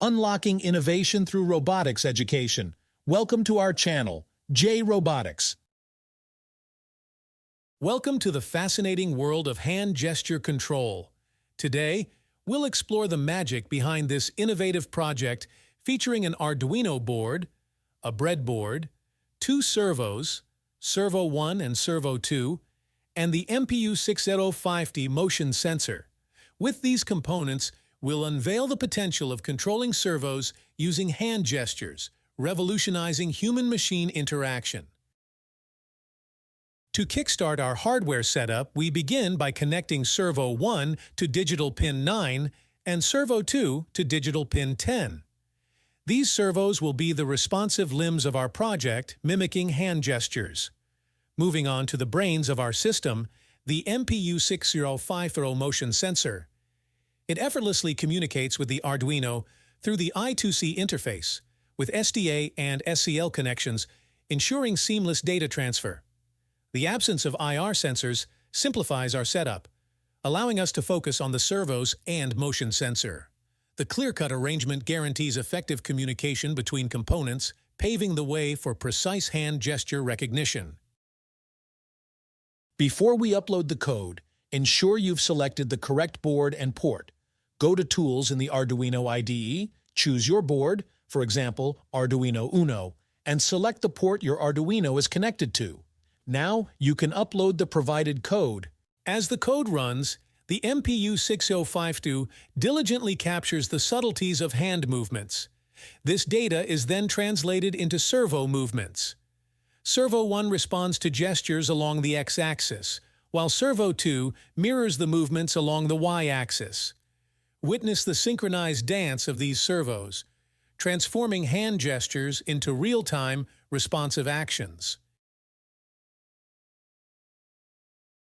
Unlocking innovation through robotics education. Welcome to our channel, J Robotics. Welcome to the fascinating world of hand gesture control. Today, we'll explore the magic behind this innovative project featuring an Arduino board, a breadboard, two servos, Servo 1 and Servo 2, and the MPU6050 motion sensor. With these components, we'll unveil the potential of controlling servos using hand gestures, revolutionizing human-machine interaction. To kickstart our hardware setup, we begin by connecting Servo 1 to digital pin 9 and Servo 2 to digital pin 10. These servos will be the responsive limbs of our project, mimicking hand gestures. Moving on to the brains of our system, the MPU6050 motion sensor. It effortlessly communicates with the Arduino through the I2C interface, with SDA and SCL connections, ensuring seamless data transfer. The absence of IR sensors simplifies our setup, allowing us to focus on the servos and motion sensor. The clear-cut arrangement guarantees effective communication between components, paving the way for precise hand gesture recognition. Before we upload the code, ensure you've selected the correct board and port. Go to Tools in the Arduino IDE, choose your board, for example, Arduino Uno, and select the port your Arduino is connected to. Now, you can upload the provided code. As the code runs, the MPU6050 diligently captures the subtleties of hand movements. This data is then translated into servo movements. Servo 1 responds to gestures along the x-axis, while Servo 2 mirrors the movements along the y-axis. Witness the synchronized dance of these servos, transforming hand gestures into real-time, responsive actions.